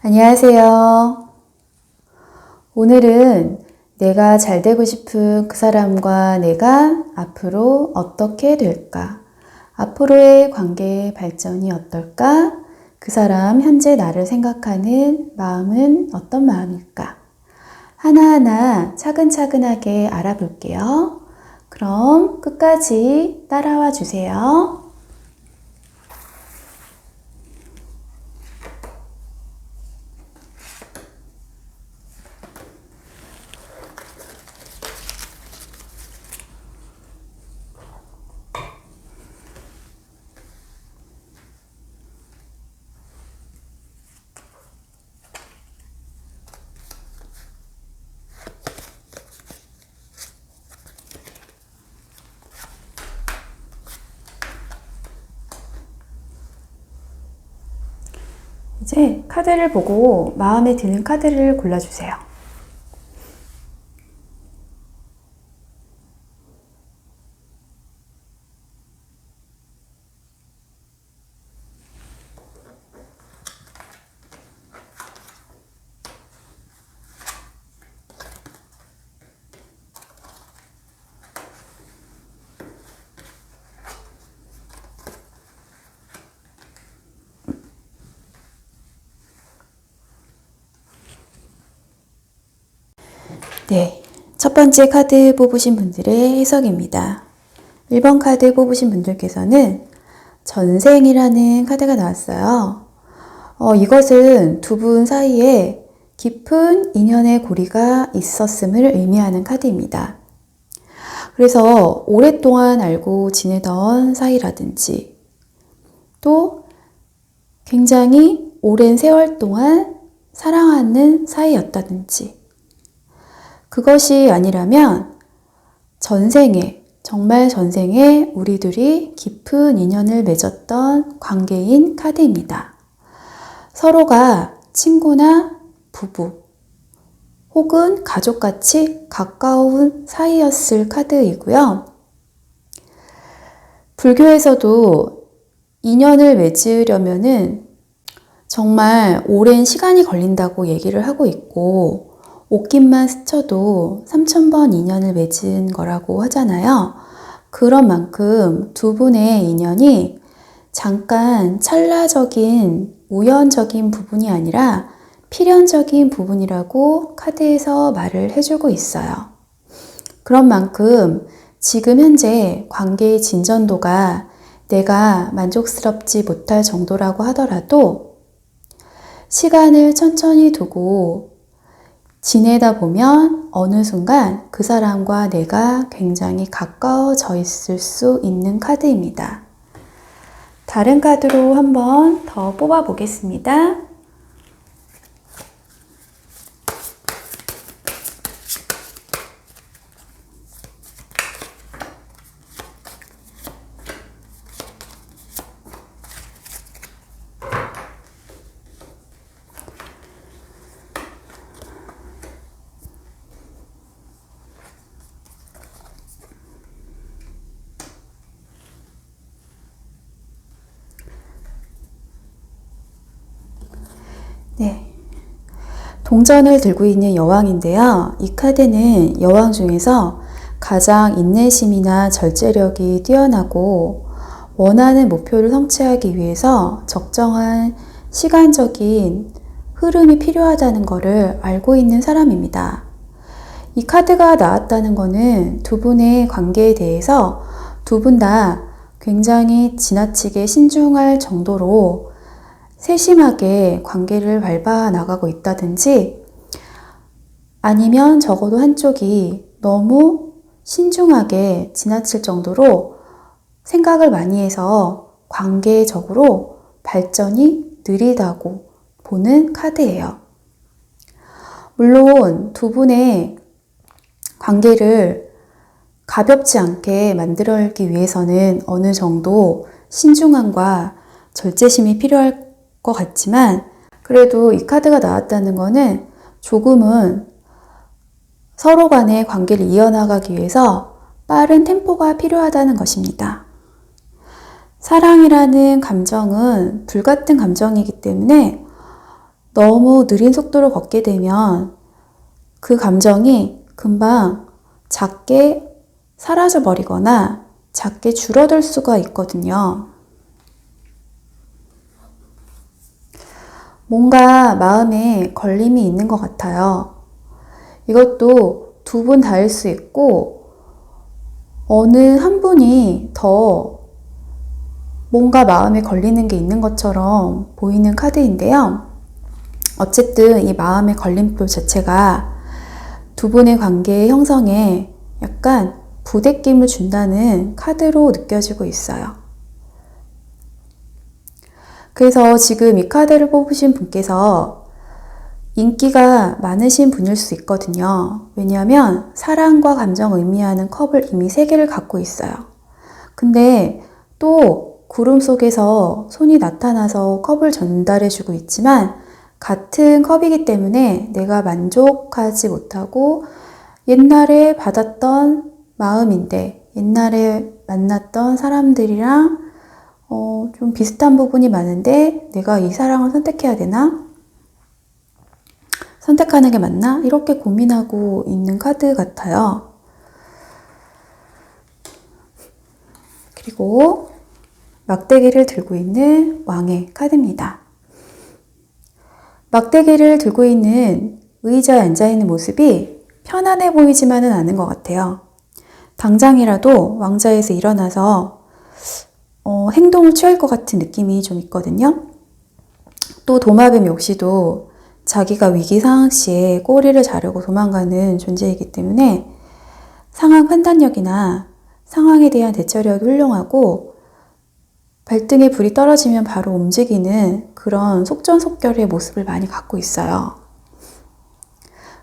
안녕하세요. 오늘은 내가 잘 되고 싶은 그 사람과 내가 앞으로 어떻게 될까? 앞으로의 관계의 발전이 어떨까? 그 사람 현재 나를 생각하는 마음은 어떤 마음일까? 하나하나 차근차근하게 알아볼게요. 그럼 끝까지 따라와 주세요. 이제 카드를 보고 마음에 드는 카드를 골라주세요. 네, 첫 번째 카드 뽑으신 분들의 해석입니다. 1번 카드 뽑으신 분들께서는 전생이라는 카드가 나왔어요. 이것은 두 분 사이에 깊은 인연의 고리가 있었음을 의미하는 카드입니다. 그래서 오랫동안 알고 지내던 사이라든지 또 굉장히 오랜 세월 동안 사랑하는 사이였다든지 그것이 아니라면 정말 전생에 우리들이 깊은 인연을 맺었던 관계인 카드입니다. 서로가 친구나 부부 혹은 가족같이 가까운 사이였을 카드이고요. 불교에서도 인연을 맺으려면은 정말 오랜 시간이 걸린다고 얘기를 하고 있고 옷깃만 스쳐도 3000번 인연을 맺은 거라고 하잖아요. 그런 만큼 두 분의 인연이 잠깐 찰나적인 우연적인 부분이 아니라 필연적인 부분이라고 카드에서 말을 해주고 있어요. 그런 만큼 지금 현재 관계의 진전도가 내가 만족스럽지 못할 정도라고 하더라도 시간을 천천히 두고 지내다 보면 어느 순간 그 사람과 내가 굉장히 가까워져 있을 수 있는 카드입니다. 다른 카드로 한번 더 뽑아 보겠습니다. 네, 동전을 들고 있는 여왕인데요. 이 카드는 여왕 중에서 가장 인내심이나 절제력이 뛰어나고 원하는 목표를 성취하기 위해서 적정한 시간적인 흐름이 필요하다는 것을 알고 있는 사람입니다. 이 카드가 나왔다는 것은 두 분의 관계에 대해서 두 분 다 굉장히 지나치게 신중할 정도로 세심하게 관계를 밟아 나가고 있다든지 아니면 적어도 한쪽이 너무 신중하게 지나칠 정도로 생각을 많이 해서 관계적으로 발전이 느리다고 보는 카드예요. 물론 두 분의 관계를 가볍지 않게 만들기 위해서는 어느 정도 신중함과 절제심이 필요할 것 같지만 그래도 이 카드가 나왔다는 거는 조금은 서로 간의 관계를 이어나가기 위해서 빠른 템포가 필요하다는 것입니다. 사랑이라는 감정은 불같은 감정이기 때문에 너무 느린 속도로 걷게 되면 그 감정이 금방 작게 사라져 버리거나 작게 줄어들 수가 있거든요. 뭔가 마음에 걸림이 있는 것 같아요. 이것도 두 분 다일 수 있고, 어느 한 분이 더 뭔가 마음에 걸리는 게 있는 것처럼 보이는 카드인데요. 어쨌든 이 마음의 걸림돌 자체가 두 분의 관계의 형성에 약간 부대낌을 준다는 카드로 느껴지고 있어요. 그래서 지금 이 카드를 뽑으신 분께서 인기가 많으신 분일 수 있거든요. 왜냐하면 사랑과 감정을 의미하는 컵을 이미 3개를 갖고 있어요. 근데 또 구름 속에서 손이 나타나서 컵을 전달해주고 있지만 같은 컵이기 때문에 내가 만족하지 못하고 옛날에 받았던 마음인데 옛날에 만났던 사람들이랑 좀 비슷한 부분이 많은데 내가 이 사랑을 선택해야 되나? 선택하는 게 맞나? 이렇게 고민하고 있는 카드 같아요. 그리고 막대기를 들고 있는 왕의 카드입니다. 막대기를 들고 있는 의자에 앉아있는 모습이 편안해 보이지만은 않은 것 같아요. 당장이라도 왕자에서 일어나서 행동을 취할 것 같은 느낌이 좀 있거든요. 또 도마뱀 역시도 자기가 위기 상황 시에 꼬리를 자르고 도망가는 존재이기 때문에 상황 판단력이나 상황에 대한 대처력이 훌륭하고 발등에 불이 떨어지면 바로 움직이는 그런 속전속결의 모습을 많이 갖고 있어요.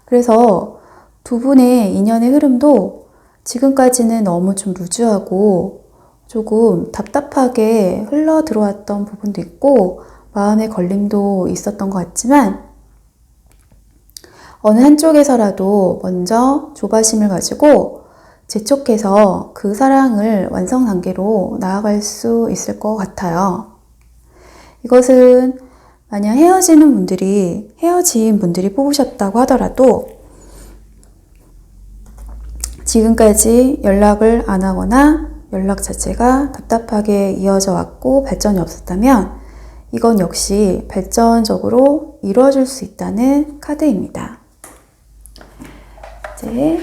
그래서 두 분의 인연의 흐름도 지금까지는 너무 좀 루즈하고 조금 답답하게 흘러 들어왔던 부분도 있고 마음의 걸림도 있었던 것 같지만 어느 한쪽에서라도 먼저 조바심을 가지고 재촉해서 그 사랑을 완성 단계로 나아갈 수 있을 것 같아요. 이것은 만약 헤어진 분들이 뽑으셨다고 하더라도 지금까지 연락을 안 하거나 연락 자체가 답답하게 이어져 왔고 발전이 없었다면 이건 역시 발전적으로 이루어질 수 있다는 카드입니다. 이제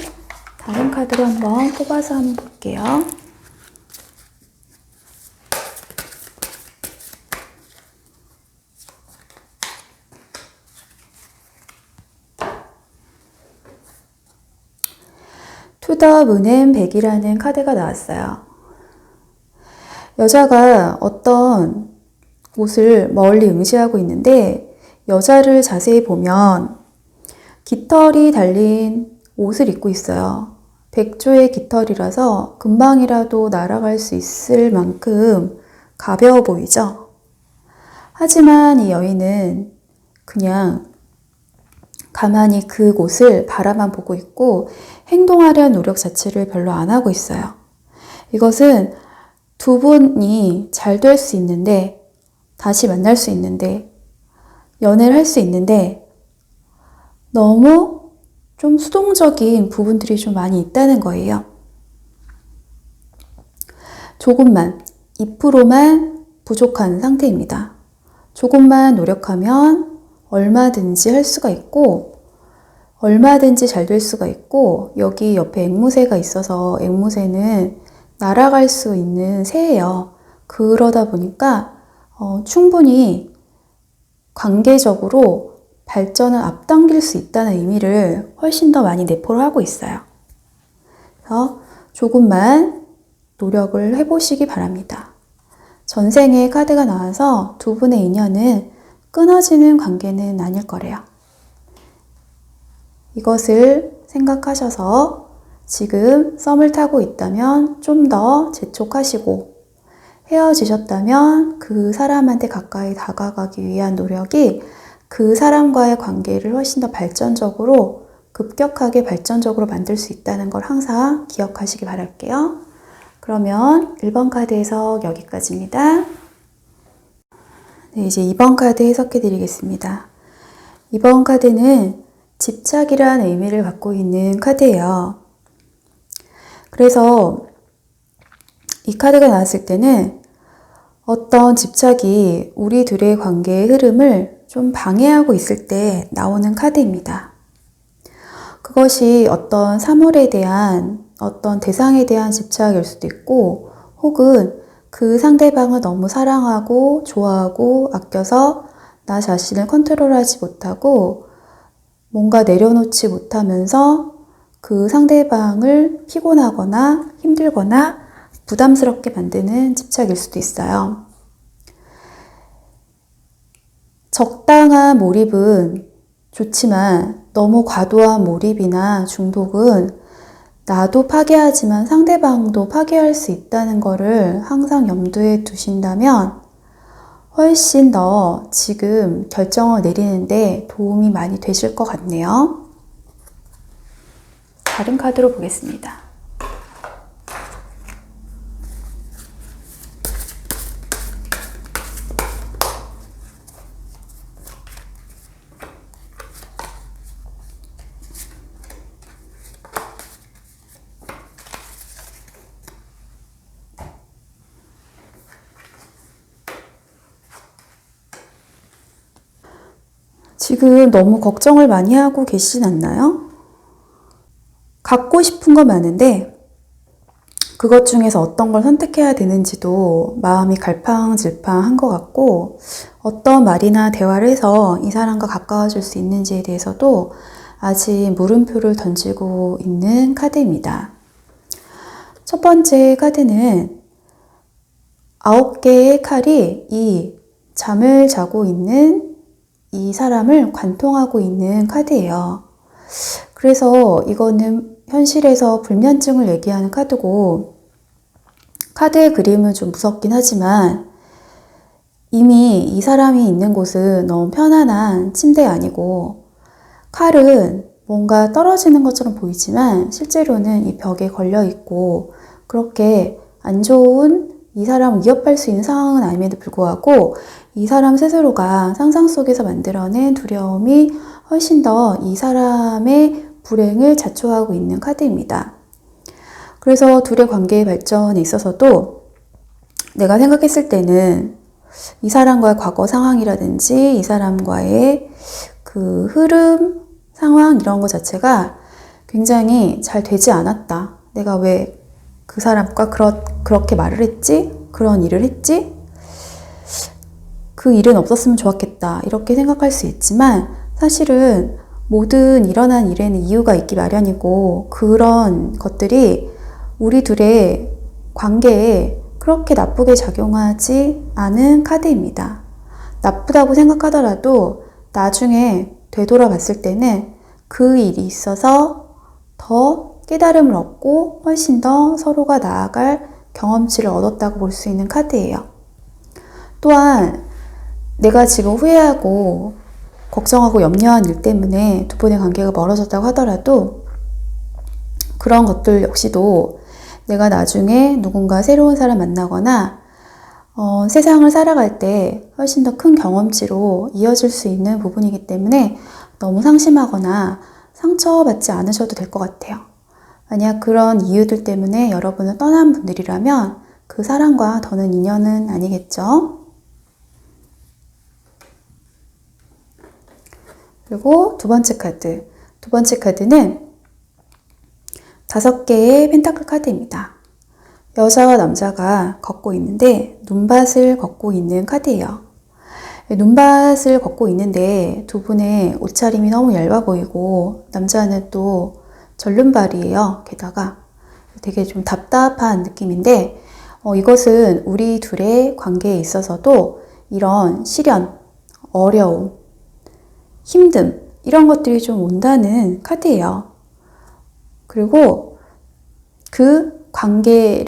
다른 카드로 한번 뽑아서 한번 볼게요. 투더 문앤 백이라는 카드가 나왔어요. 여자가 어떤 옷을 멀리 응시하고 있는데 여자를 자세히 보면 깃털이 달린 옷을 입고 있어요. 백조의 깃털이라서 금방이라도 날아갈 수 있을 만큼 가벼워 보이죠? 하지만 이 여인은 그냥 가만히 그 곳을 바라만 보고 있고 행동하려는 노력 자체를 별로 안 하고 있어요. 이것은 두 분이 잘 될 수 있는데, 다시 만날 수 있는데, 연애를 할 수 있는데 너무 좀 수동적인 부분들이 좀 많이 있다는 거예요. 조금만, 2%만 부족한 상태입니다. 조금만 노력하면 얼마든지 할 수가 있고 얼마든지 잘 될 수가 있고 여기 옆에 앵무새가 있어서 앵무새는 날아갈 수 있는 새예요. 그러다 보니까 충분히 관계적으로 발전을 앞당길 수 있다는 의미를 훨씬 더 많이 내포를 하고 있어요. 그래서 조금만 노력을 해보시기 바랍니다. 전생의 카드가 나와서 두 분의 인연은 끊어지는 관계는 아닐 거래요. 이것을 생각하셔서 지금 썸을 타고 있다면 좀 더 재촉하시고 헤어지셨다면 그 사람한테 가까이 다가가기 위한 노력이 그 사람과의 관계를 훨씬 더 발전적으로 급격하게 발전적으로 만들 수 있다는 걸 항상 기억하시기 바랄게요. 그러면 1번 카드 해석 여기까지입니다. 네, 이제 2번 카드 해석해 드리겠습니다. 이번 카드는 집착이란 의미를 갖고 있는 카드예요. 그래서 이 카드가 나왔을 때는 어떤 집착이 우리 둘의 관계의 흐름을 좀 방해하고 있을 때 나오는 카드입니다. 그것이 어떤 사물에 대한, 어떤 대상에 대한 집착일 수도 있고, 혹은 그 상대방을 너무 사랑하고 좋아하고 아껴서 나 자신을 컨트롤하지 못하고 뭔가 내려놓지 못하면서 그 상대방을 피곤하거나 힘들거나 부담스럽게 만드는 집착일 수도 있어요. 적당한 몰입은 좋지만 너무 과도한 몰입이나 중독은 나도 파괴하지만 상대방도 파괴할 수 있다는 것을 항상 염두에 두신다면 훨씬 더 지금 결정을 내리는데 도움이 많이 되실 것 같네요. 다른 카드로 보겠습니다. 지금 너무 걱정을 많이 하고 계시진 않나요? 갖고 싶은 건 많은데 그것 중에서 어떤 걸 선택해야 되는지도 마음이 갈팡질팡한 것 같고, 어떤 말이나 대화를 해서 이 사람과 가까워질 수 있는지에 대해서도 아직 물음표를 던지고 있는 카드입니다. 첫 번째 카드는 9개의 칼이 이 잠을 자고 있는 이 사람을 관통하고 있는 카드예요. 그래서 이거는 현실에서 불면증을 얘기하는 카드고, 카드의 그림은 좀 무섭긴 하지만 이미 이 사람이 있는 곳은 너무 편안한 침대 아니고, 칼은 뭔가 떨어지는 것처럼 보이지만 실제로는 이 벽에 걸려 있고, 그렇게 안 좋은 이 사람을 위협할 수 있는 상황은 아님에도 불구하고 이 사람 스스로가 상상 속에서 만들어낸 두려움이 훨씬 더 이 사람의 불행을 자초하고 있는 카드입니다. 그래서 둘의 관계의 발전에 있어서도 내가 생각했을 때는 이 사람과의 과거 상황이라든지 이 사람과의 그 흐름, 상황 이런 것 자체가 굉장히 잘 되지 않았다. 내가 왜 그 사람과 그렇게 말을 했지? 그런 일을 했지? 그 일은 없었으면 좋았겠다. 이렇게 생각할 수 있지만 사실은 모든 일어난 일에는 이유가 있기 마련이고, 그런 것들이 우리 둘의 관계에 그렇게 나쁘게 작용하지 않은 카드입니다. 나쁘다고 생각하더라도 나중에 되돌아봤을 때는 그 일이 있어서 더 깨달음을 얻고 훨씬 더 서로가 나아갈 경험치를 얻었다고 볼 수 있는 카드예요. 또한 내가 지금 후회하고 걱정하고 염려한 일 때문에 두 분의 관계가 멀어졌다고 하더라도 그런 것들 역시도 내가 나중에 누군가 새로운 사람 만나거나 세상을 살아갈 때 훨씬 더 큰 경험치로 이어질 수 있는 부분이기 때문에 너무 상심하거나 상처받지 않으셔도 될 것 같아요. 만약 그런 이유들 때문에 여러분을 떠난 분들이라면 그 사람과 더는 인연은 아니겠죠? 그리고 두 번째 카드. 두 번째 카드는 5개의 펜타클 카드입니다. 여자와 남자가 걷고 있는데 눈밭을 걷고 있는 카드예요. 눈밭을 걷고 있는데 두 분의 옷차림이 너무 얇아 보이고, 남자는 또 절름발이에요. 게다가 되게 좀 답답한 느낌인데, 이것은 우리 둘의 관계에 있어서도 이런 시련, 어려움, 힘듦 이런 것들이 좀 온다는 카드예요. 그리고 그 관계의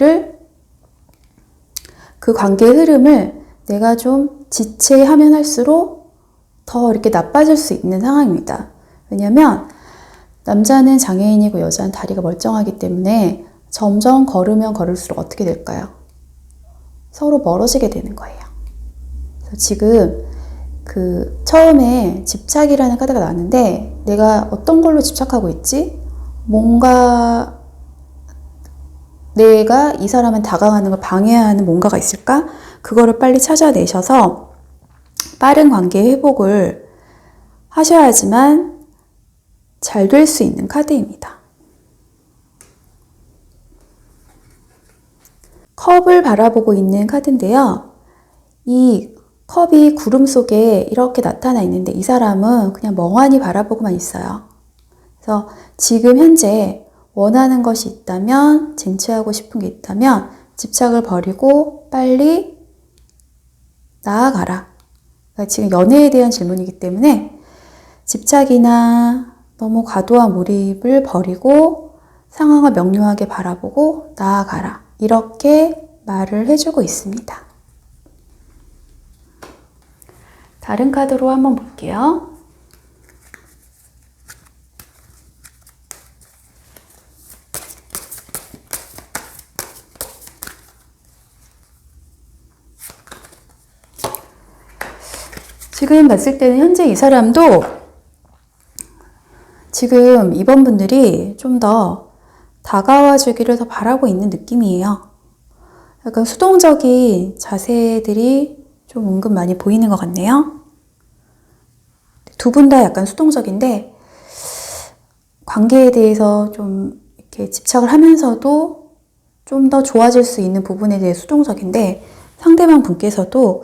흐름을 내가 좀 지체하면 할수록 더 이렇게 나빠질 수 있는 상황입니다. 왜냐면 남자는 장애인이고 여자는 다리가 멀쩡하기 때문에 점점 걸으면 걸을수록 어떻게 될까요? 서로 멀어지게 되는 거예요. 그래서 지금 처음에 집착이라는 카드가 나왔는데 내가 어떤 걸로 집착하고 있지? 뭔가 내가 이 사람한테 다가가는 걸 방해하는 뭔가가 있을까? 그거를 빨리 찾아내셔서 빠른 관계 회복을 하셔야지만 잘 될 수 있는 카드입니다. 컵을 바라보고 있는 카드인데요. 이 컵이 구름 속에 이렇게 나타나 있는데 이 사람은 그냥 멍하니 바라보고만 있어요. 그래서 지금 현재 원하는 것이 있다면, 쟁취하고 싶은 게 있다면 집착을 버리고 빨리 나아가라. 그러니까 지금 연애에 대한 질문이기 때문에 집착이나 너무 과도한 몰입을 버리고 상황을 명료하게 바라보고 나아가라. 이렇게 말을 해주고 있습니다. 다른 카드로 한번 볼게요. 지금 봤을 때는 현재 이 사람도 지금 이번 분들이 좀 더 다가와 주기를 더 바라고 있는 느낌이에요. 약간 수동적인 자세들이 좀 은근 많이 보이는 것 같네요. 두 분 다 약간 수동적인데 관계에 대해서 좀 이렇게 집착을 하면서도 좀 더 좋아질 수 있는 부분에 대해 수동적인데 상대방 분께서도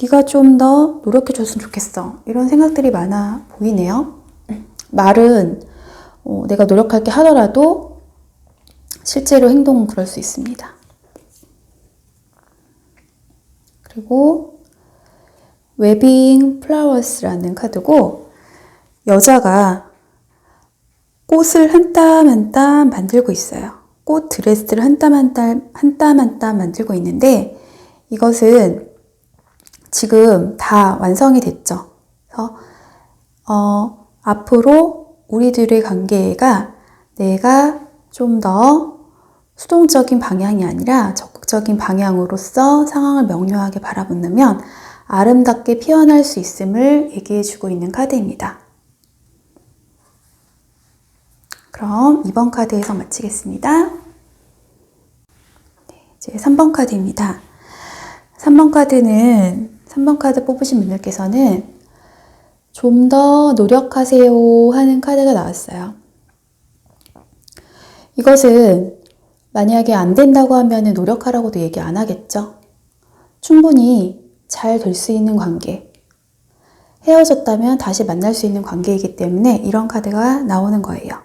네가 좀 더 노력해 줬으면 좋겠어. 이런 생각들이 많아 보이네요. 말은 내가 노력할게 하더라도 실제로 행동은 그럴 수 있습니다. 그리고 웨빙 플라워스라는 카드고 여자가 꽃을 한 땀 한 땀 만들고 있어요. 꽃 드레스를 한 땀 한 땀 만들고 있는데 이것은 지금 다 완성이 됐죠. 그래서 앞으로 우리들의 관계가 내가 좀 더 수동적인 방향이 아니라 적극적인 방향으로서 상황을 명료하게 바라본다면 아름답게 피어날 수 있음을 얘기해주고 있는 카드입니다. 그럼 2번 카드에서 마치겠습니다. 네, 이제 3번 카드입니다. 3번 카드 뽑으신 분들께서는 좀 더 노력하세요 하는 카드가 나왔어요. 이것은 만약에 안 된다고 하면 노력하라고도 얘기 안 하겠죠. 충분히 잘 될 수 있는 관계, 헤어졌다면 다시 만날 수 있는 관계이기 때문에 이런 카드가 나오는 거예요.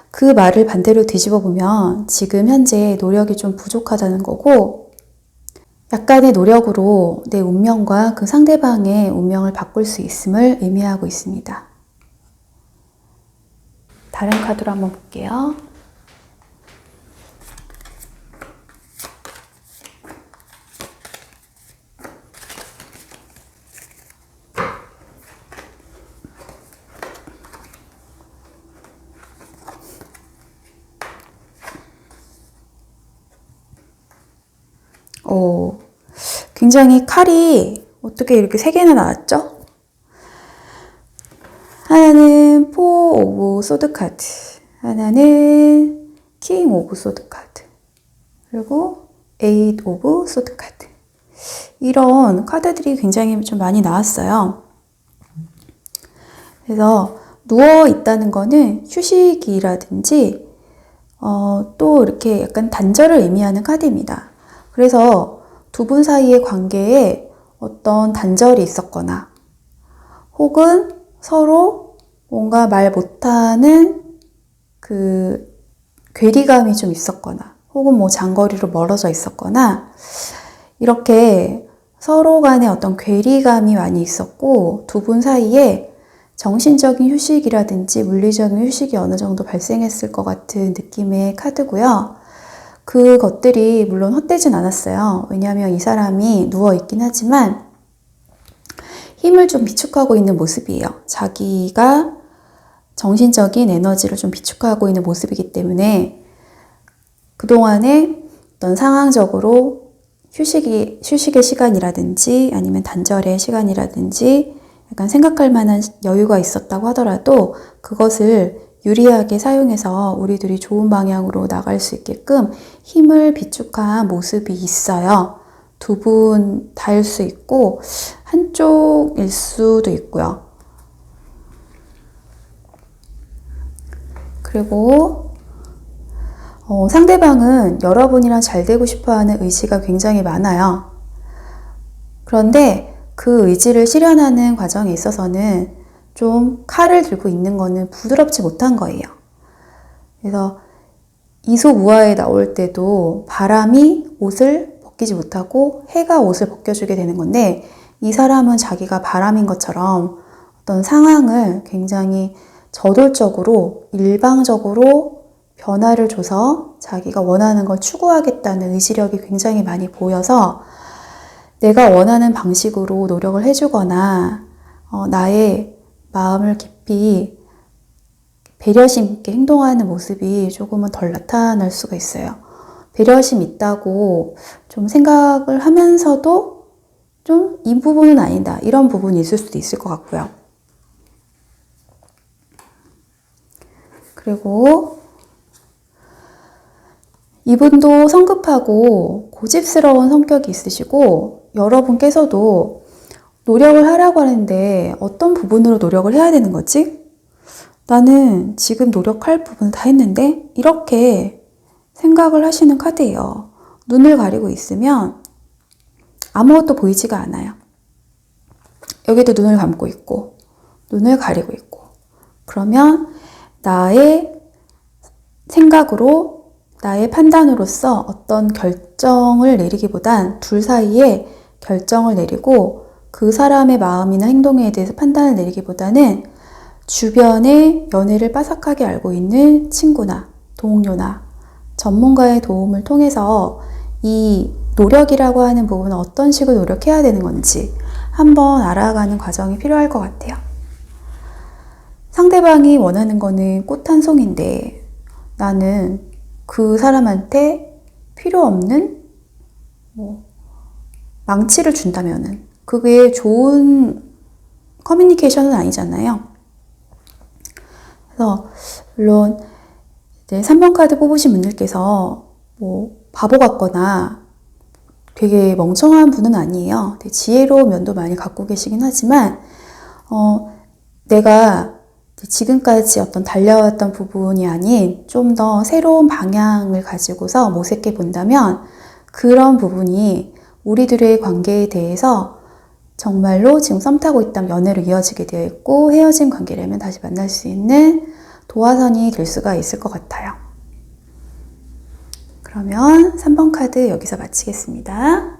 그 말을 반대로 뒤집어 보면 지금 현재 노력이 좀 부족하다는 거고 약간의 노력으로 내 운명과 그 상대방의 운명을 바꿀 수 있음을 의미하고 있습니다. 다른 카드로 한번 볼게요. 굉장히 칼이 어떻게 이렇게 3개나 나왔죠? 하나는 4 오브 소드 카드, 하나는 킹 오브 소드 카드, 그리고 8 오브 소드 카드. 이런 카드들이 굉장히 좀 많이 나왔어요. 그래서 누워 있다는 거는 휴식이라든지 또 이렇게 약간 단절을 의미하는 카드입니다. 그래서 두 분 사이의 관계에 어떤 단절이 있었거나 혹은 서로 뭔가 말 못하는 그 괴리감이 좀 있었거나 혹은 뭐 장거리로 멀어져 있었거나 이렇게 서로 간에 어떤 괴리감이 많이 있었고 두 분 사이에 정신적인 휴식이라든지 물리적인 휴식이 어느 정도 발생했을 것 같은 느낌의 카드고요. 그것들이 물론 헛되진 않았어요. 왜냐하면 이 사람이 누워있긴 하지만 힘을 좀 비축하고 있는 모습이에요. 자기가 정신적인 에너지를 좀 비축하고 있는 모습이기 때문에 그동안에 어떤 상황적으로 휴식의 시간이라든지 아니면 단절의 시간이라든지 약간 생각할 만한 여유가 있었다고 하더라도 그것을 유리하게 사용해서 우리들이 좋은 방향으로 나갈 수 있게끔 힘을 비축한 모습이 있어요. 두 분 다일 수 있고 한쪽일 수도 있고요. 그리고 상대방은 여러분이랑 잘 되고 싶어하는 의지가 굉장히 많아요. 그런데 그 의지를 실현하는 과정에 있어서는 좀 칼을 들고 있는 거는 부드럽지 못한 거예요. 그래서 이소무화에 나올 때도 바람이 옷을 벗기지 못하고 해가 옷을 벗겨주게 되는 건데 이 사람은 자기가 바람인 것처럼 어떤 상황을 굉장히 저돌적으로 일방적으로 변화를 줘서 자기가 원하는 걸 추구하겠다는 의지력이 굉장히 많이 보여서 내가 원하는 방식으로 노력을 해주거나 나의 마음을 깊이 배려심 있게 행동하는 모습이 조금은 덜 나타날 수가 있어요. 배려심 있다고 좀 생각을 하면서도 좀 이 부분은 아니다. 이런 부분이 있을 수도 있을 것 같고요. 그리고 이분도 성급하고 고집스러운 성격이 있으시고 여러분께서도 노력을 하라고 하는데 어떤 부분으로 노력을 해야 되는 거지? 나는 지금 노력할 부분 다 했는데? 이렇게 생각을 하시는 카드예요. 눈을 가리고 있으면 아무것도 보이지가 않아요. 여기도 눈을 감고 있고 눈을 가리고 있고 그러면 나의 생각으로 나의 판단으로서 어떤 결정을 내리기보단 둘 사이에 결정을 내리고 그 사람의 마음이나 행동에 대해서 판단을 내리기보다는 주변의 연애를 빠삭하게 알고 있는 친구나 동료나 전문가의 도움을 통해서 이 노력이라고 하는 부분은 어떤 식으로 노력해야 되는 건지 한번 알아가는 과정이 필요할 것 같아요. 상대방이 원하는 거는 꽃 한 송인데 나는 그 사람한테 필요 없는 망치를 준다면은 그게 좋은 커뮤니케이션은 아니잖아요. 그래서 물론 이제 3번 카드 뽑으신 분들께서 바보 같거나 되게 멍청한 분은 아니에요. 되게 지혜로운 면도 많이 갖고 계시긴 하지만 내가 지금까지 어떤 달려왔던 부분이 아닌 좀 더 새로운 방향을 가지고서 모색해 본다면 그런 부분이 우리들의 관계에 대해서 정말로 지금 썸 타고 있다면 연애로 이어지게 되어 있고 헤어진 관계라면 다시 만날 수 있는 도화선이 될 수가 있을 것 같아요. 그러면 3번 카드 여기서 마치겠습니다.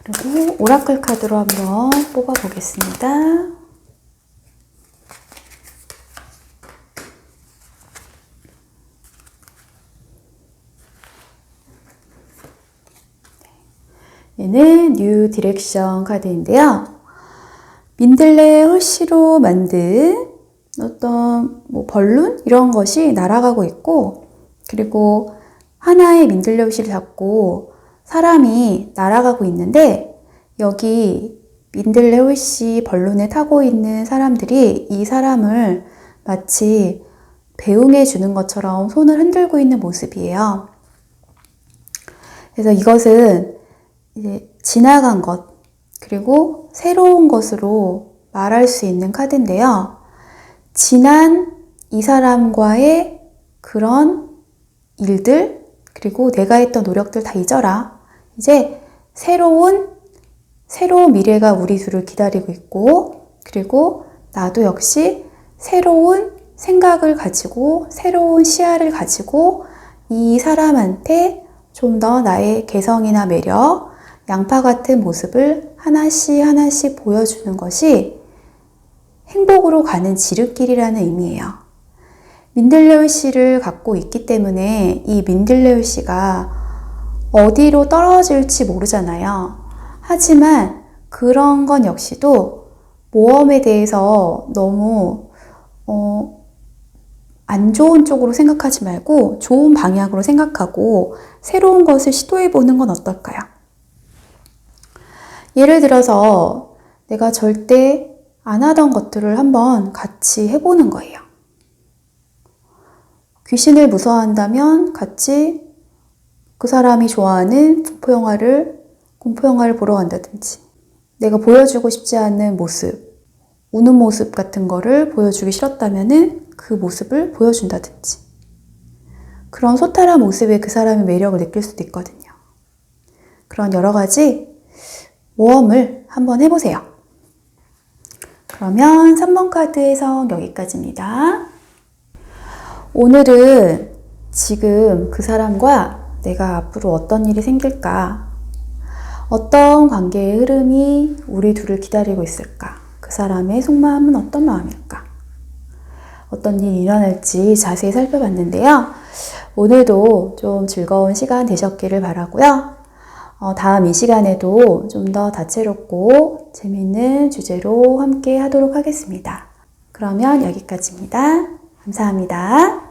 그리고 오라클 카드로 한번 뽑아 보겠습니다. 얘는 뉴 디렉션 카드인데요. 민들레 홀씨로 만든 어떤 벌룬 이런 것이 날아가고 있고 그리고 하나의 민들레 홀씨를 잡고 사람이 날아가고 있는데 여기 민들레 홀씨 벌룬에 타고 있는 사람들이 이 사람을 마치 배웅해 주는 것처럼 손을 흔들고 있는 모습이에요. 그래서 이것은 이제 지나간 것 그리고 새로운 것으로 말할 수 있는 카드인데요. 지난 이 사람과의 그런 일들 그리고 내가 했던 노력들 다 잊어라. 이제 새로운 미래가 우리 둘을 기다리고 있고 그리고 나도 역시 새로운 생각을 가지고 새로운 시야를 가지고 이 사람한테 좀 더 나의 개성이나 매력 양파 같은 모습을 하나씩 보여주는 것이 행복으로 가는 지름길이라는 의미예요. 민들레 홀씨를 갖고 있기 때문에 이 민들레 홀씨가 어디로 떨어질지 모르잖아요. 하지만 그런 건 역시도 모험에 대해서 너무 안 좋은 쪽으로 생각하지 말고 좋은 방향으로 생각하고 새로운 것을 시도해 보는 건 어떨까요? 예를 들어서 내가 절대 안 하던 것들을 한번 같이 해보는 거예요. 귀신을 무서워한다면 같이 그 사람이 좋아하는 공포영화를 보러 간다든지, 내가 보여주고 싶지 않은 모습, 우는 모습 같은 거를 보여주기 싫었다면은 그 모습을 보여준다든지, 그런 소탈한 모습에 그 사람의 매력을 느낄 수도 있거든요. 그런 여러 가지 모험을 한번 해보세요. 그러면 3번 카드 해석 여기까지입니다. 오늘은 지금 그 사람과 내가 앞으로 어떤 일이 생길까? 어떤 관계의 흐름이 우리 둘을 기다리고 있을까? 그 사람의 속마음은 어떤 마음일까? 어떤 일이 일어날지 자세히 살펴봤는데요. 오늘도 좀 즐거운 시간 되셨기를 바라고요. 다음 이 시간에도 좀 더 다채롭고 재미있는 주제로 함께 하도록 하겠습니다. 그러면 여기까지입니다. 감사합니다.